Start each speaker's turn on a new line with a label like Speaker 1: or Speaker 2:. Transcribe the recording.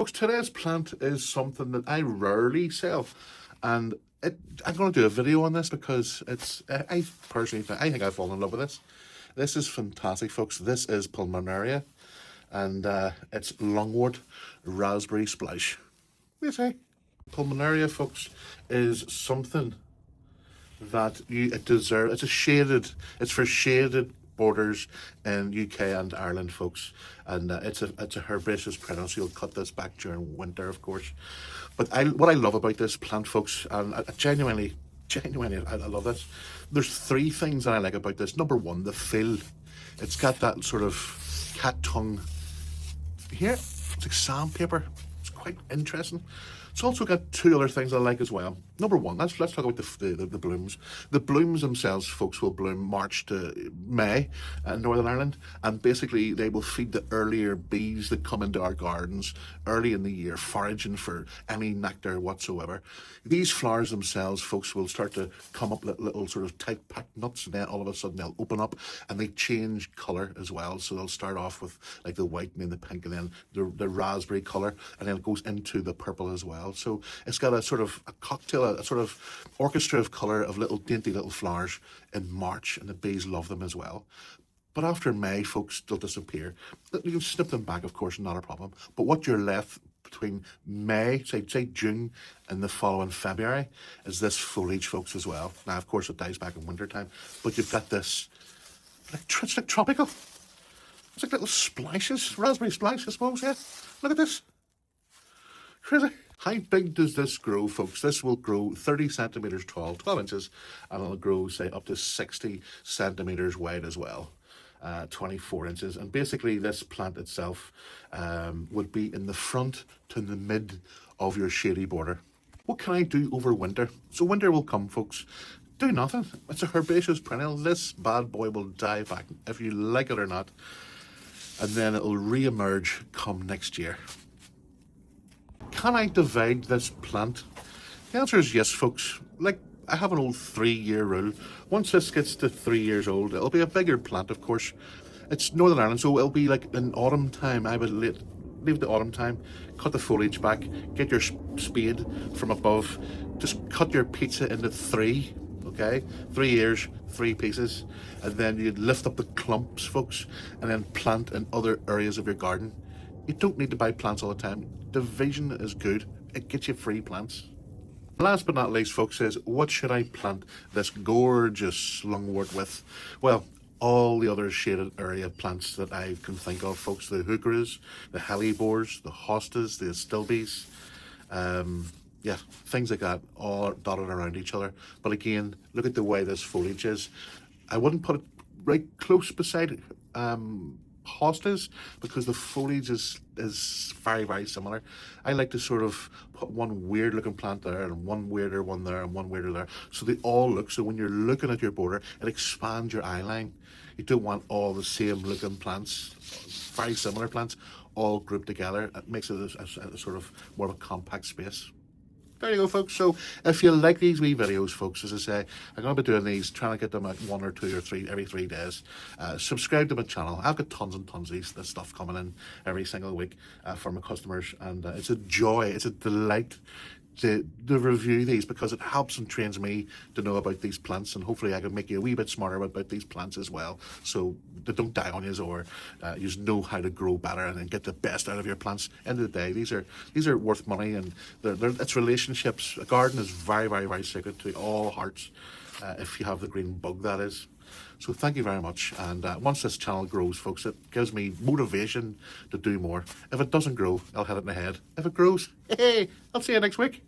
Speaker 1: Folks, today's plant is something that I rarely sell, and I'm going to do a video on this because I personally think I've fallen in love with this. This is fantastic, folks. This is Pulmonaria, and it's Lungwort Raspberry Splash. What do you say? Pulmonaria, folks, is something that it deserves. It's for shaded borders in UK and Ireland, folks, and it's a herbaceous perennial, so you'll cut this back during winter, of course. But what I love about this plant, folks, and I genuinely I love this. There's three things that I like about this. Number one, the feel. It's got that sort of cat tongue here. It's like sandpaper. It's quite interesting. It's also got two other things I like as well. Number one, let's talk about the blooms. The blooms themselves, folks, will bloom March to May in Northern Ireland, and basically they will feed the earlier bees that come into our gardens early in the year, foraging for any nectar whatsoever. These flowers themselves, folks, will start to come up little sort of tight packed nuts, and then all of a sudden they'll open up and they change colour as well. So they'll start off with like the white and then the pink and then the raspberry colour, and then it goes into the purple as well. So it's got a sort of a cocktail, a sort of orchestra of colour of little dainty little flowers in March, and the bees love them as well. But after May, folks, they'll disappear. You can snip them back, of course, not a problem. But what you're left between May, say June, and the following February is this foliage, folks, as well. Now, of course, it dies back in winter time, but you've got this, it's like tropical. It's like little splashes, raspberry splash, I suppose, yeah. Look at this. Crazy. How big does this grow, folks? This will grow 30 centimetres tall, 12 inches, and it'll grow, say, up to 60 centimetres wide as well, 24 inches. And basically, this plant itself would be in the front to the mid of your shady border. What can I do over winter? So winter will come, folks. Do nothing. It's a herbaceous perennial. This bad boy will die back, if you like it or not. And then it'll re-emerge come next year. Can I divide this plant? The answer is yes, folks. Like, I have an old 3-year rule. Once this gets to 3 years old, it'll be a bigger plant, of course. It's Northern Ireland, so it'll be like in autumn time. I would leave the autumn time, cut the foliage back, get your spade from above, just cut your pizza into 3, okay? 3 years, 3 pieces, and then you'd lift up the clumps, folks, and then plant in other areas of your garden. You don't need to buy plants all the time. Division is good. It gets you free plants. Last but not least, folks, is what should I plant this gorgeous lungwort with? Well, all the other shaded area plants that I can think of, folks. The heucheras, the hellebores, the hostas, the astilbes. Yeah, things like that, all dotted around each other. But again, look at the way this foliage is. I wouldn't put it right close beside hostas because the foliage is very, very similar. I like to sort of put one weird looking plant there and one weirder one there and one weirder there, so they all look, so when you're looking at your border, it expands your eye line. You don't want all the same looking plants, very similar plants, all grouped together. It makes it a sort of more of a compact space. There you go, folks. So if you like these wee videos, folks, as I say, I'm going to be doing these, trying to get them at 1 or 2 or 3 every 3 days. Subscribe to my channel. I've got tons and tons of this stuff coming in every single week for my customers, and it's a joy, it's a delight to review these because it helps and trains me to know about these plants, and hopefully I can make you a wee bit smarter about these plants as well, so they don't die on you, or you know how to grow better and then get the best out of your plants. End of the day, these are worth money, and it's relationships. A garden is very, very, very sacred to all hearts, if you have the green bug, that is. So thank you very much, and once this channel grows, folks, it gives me motivation to do more. If it doesn't grow, I'll hit it in the head. If it grows, hey, I'll see you next week.